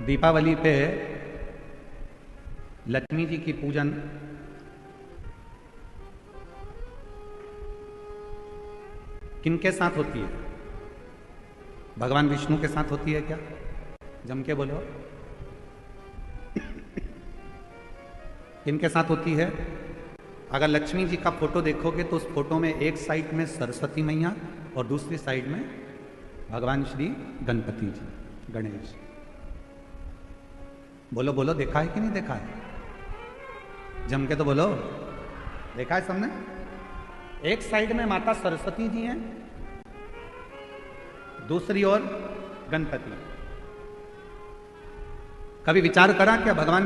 दीपावली पे लक्ष्मी जी की पूजन किनके साथ होती है? भगवान विष्णु के साथ होती है क्या? जम के बोलो। किनके साथ होती है? अगर लक्ष्मी जी का फोटो देखोगे तो उस फोटो में एक साइड में सरस्वती मैया और दूसरी साइड में भगवान श्री गणपति जी, गणेश। बोलो बोलो, देखा है कि नहीं देखा है? जम के तो बोलो, देखा है सबने? एक साइड में माता सरस्वती जी हैं, दूसरी ओर गणपति। कभी विचार करा क्या भगवान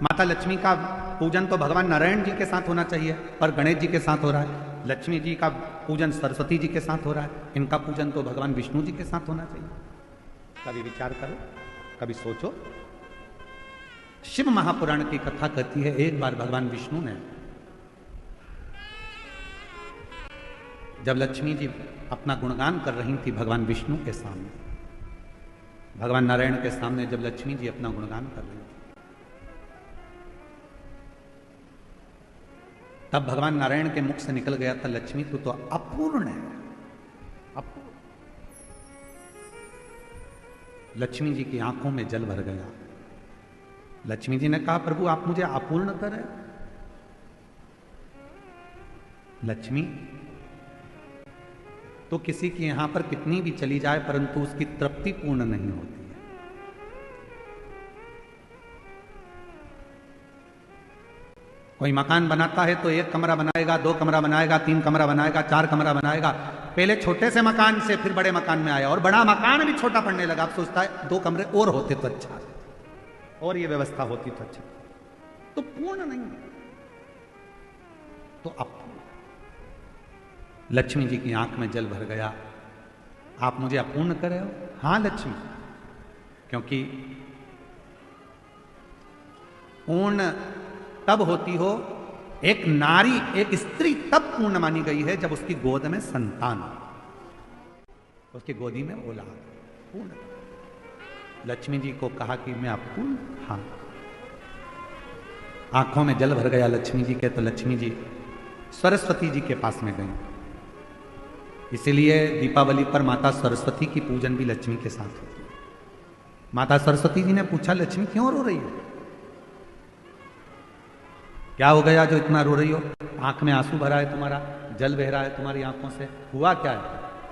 माता लक्ष्मी का पूजन तो भगवान नारायण जी के साथ होना चाहिए, पर गणेश जी के साथ हो रहा है। लक्ष्मी जी का पूजन सरस्वती जी के साथ हो रहा है, इनका पूजन तो भगवान विष्णु जी के साथ होना चाहिए। कभी विचार करो, कभी सोचो। शिव महापुराण की कथा कहती है, एक बार भगवान विष्णु ने जब लक्ष्मी जी अपना गुणगान कर रही थी भगवान विष्णु के सामने, भगवान नारायण के सामने जब लक्ष्मी जी अपना गुणगान कर रही थी, तब भगवान नारायण के मुख से निकल गया था, लक्ष्मी तू तो अपूर्ण है, अपूर्ण। लक्ष्मी जी की आंखों में जल भर गया। लक्ष्मी जी ने कहा, प्रभु आप मुझे अपूर्ण करें। लक्ष्मी तो किसी की यहां पर कितनी भी चली जाए परंतु उसकी तृप्ति पूर्ण नहीं होती है। कोई मकान बनाता है तो एक कमरा बनाएगा, दो कमरा बनाएगा, तीन कमरा बनाएगा, चार कमरा बनाएगा। पहले छोटे से मकान से फिर बड़े मकान में आया और बड़ा मकान भी छोटा पड़ने लगा। अब सोचता है दो कमरे और होते तो अच्छा, और ये व्यवस्था होती तो अच्छा। तो पूर्ण नहीं है, तो अपूर्ण। लक्ष्मी जी की आंख में जल भर गया। आप मुझे अपूर्ण कर रहे हो? हां लक्ष्मी, क्योंकि पूर्ण तब होती हो, एक नारी, एक स्त्री तब पूर्ण मानी गई है जब उसकी गोद में संतान हो, उसकी गोदी में औलाद। पूर्ण। लक्ष्मी जी को कहा कि मैं अपूर्ण, हाँ। आंखों में जल भर गया लक्ष्मी जी के, तो लक्ष्मी जी सरस्वती जी के पास में गई। इसीलिए दीपावली पर माता सरस्वती की पूजन भी लक्ष्मी के साथ होती है। माता सरस्वती जी ने पूछा, लक्ष्मी क्यों रो रही हो? क्या हो गया जो इतना रो रही हो? आंख में आंसू भरा है तुम्हारा, जल बह रहा है तुम्हारी आंखों से, हुआ क्या है?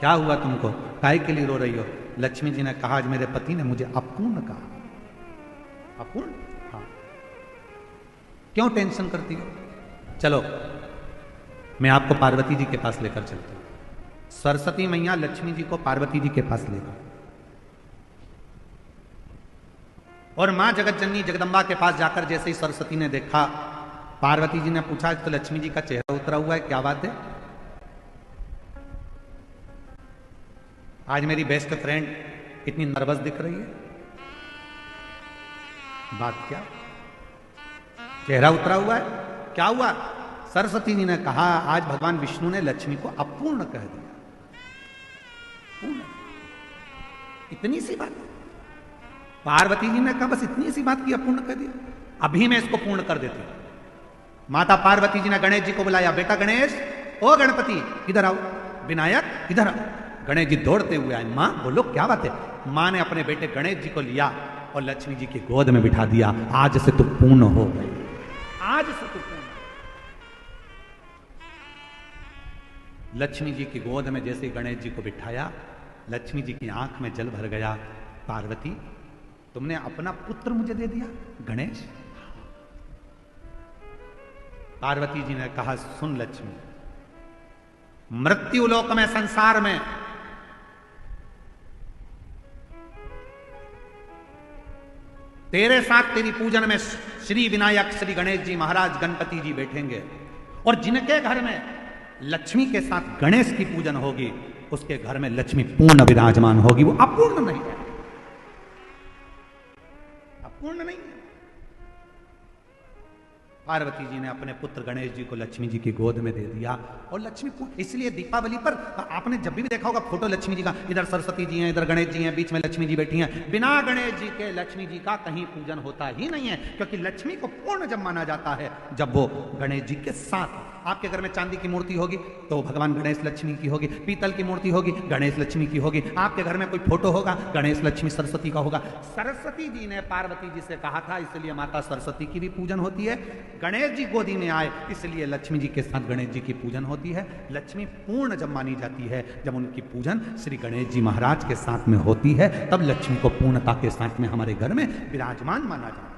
क्या हुआ तुमको? काहे के लिए रो रही हो? लक्ष्मी जी ने कहा, आज मेरे पति ने मुझे अपूर्ण कहा। अपूर्ण? हाँ। क्यों टेंशन करती हो? चलो मैं आपको पार्वती जी के पास लेकर चलती हूं। सरस्वती मैया लक्ष्मी जी को पार्वती जी के पास ले गई और मां जगत जननी जगदंबा के पास जाकर जैसे ही सरस्वती ने देखा, पार्वती जी ने पूछा, तो लक्ष्मी जी का चेहरा उतरा हुआ है, क्या बात है? आज मेरी बेस्ट फ्रेंड इतनी नर्वस दिख रही है, बात क्या? चेहरा उतरा हुआ है, क्या हुआ? सरस्वती जी ने कहा, आज भगवान विष्णु ने लक्ष्मी को अपूर्ण कह दिया। पूर्ण। इतनी सी बात। पार्वती जी ने कहा, बस इतनी सी बात की अपूर्ण कह दिया, अभी मैं इसको पूर्ण कर देती हूं। माता पार्वती जी ने गणेश जी को बुलाया, बेटा गणेश, ओ गणपति इधर आओ, विनायक इधर आओ। गणेश जी दौड़ते हुए आए। मां बोलो क्या बात है? मां ने अपने बेटे गणेश जी को लिया और लक्ष्मी जी की गोद में बिठा दिया। आज से तू पूर्ण हो गई, आज से तू पूर्ण। लक्ष्मी जी की गोद में जैसे गणेश जी को बिठाया, लक्ष्मी जी की आंख में जल भर गया। पार्वती, तुमने अपना पुत्र मुझे दे दिया गणेश? पार्वती जी ने कहा, सुन लक्ष्मी, मृत्यु लोक में, संसार में तेरे साथ तेरी पूजन में श्री विनायक, श्री गणेश जी महाराज, गणपति जी बैठेंगे, और जिनके घर में लक्ष्मी के साथ गणेश की पूजन होगी उसके घर में लक्ष्मी पूर्ण विराजमान होगी। वो अपूर्ण नहीं है, अपूर्ण नहीं है। पार्वती जी ने अपने पुत्र गणेश जी को लक्ष्मी जी की गोद में दे दिया और लक्ष्मी इसलिए दीपावली पर आपने जब भी देखा होगा फोटो लक्ष्मी जी का, इधर सरस्वती जी हैं, इधर गणेश जी हैं, बीच में लक्ष्मी जी बैठी हैं। बिना गणेश जी के लक्ष्मी जी का कहीं पूजन होता ही नहीं है, क्योंकि लक्ष्मी को पूर्ण जब माना जाता है जब वो गणेश जी के साथ। आपके घर में चांदी की मूर्ति होगी तो भगवान गणेश लक्ष्मी की होगी, पीतल की मूर्ति होगी गणेश लक्ष्मी की होगी, आपके घर में कोई फोटो होगा गणेश लक्ष्मी सरस्वती का होगा। सरस्वती जी ने पार्वती जी से कहा था, इसलिए माता सरस्वती की भी पूजन होती है। गणेश जी गोदी में आए इसलिए लक्ष्मी जी के साथ गणेश जी की पूजन होती है। लक्ष्मी पूर्ण जब मानी जाती है जब उनकी पूजन श्री गणेश जी महाराज के साथ में होती है, तब लक्ष्मी को पूर्णता के साथ में हमारे घर में विराजमान माना जाता है।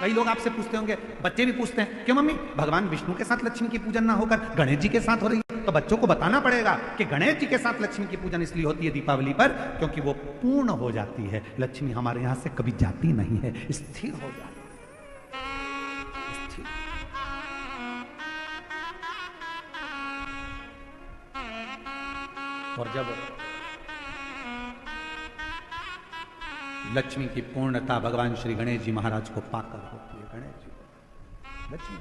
कई लोग आपसे पूछते होंगे, बच्चे भी पूछते हैं, क्यों मम्मी भगवान विष्णु के साथ लक्ष्मी की पूजन ना होकर गणेश जी के साथ हो रही है? तो बच्चों को बताना पड़ेगा कि गणेश जी के साथ लक्ष्मी की पूजन इसलिए होती है दीपावली पर, क्योंकि वो पूर्ण हो जाती है। लक्ष्मी हमारे यहां से कभी जाती नहीं है, स्थिर हो जाती है। और जब लक्ष्मी की पूर्णता भगवान श्री गणेश जी महाराज को पाकर होती है, गणेश जी लक्ष्मी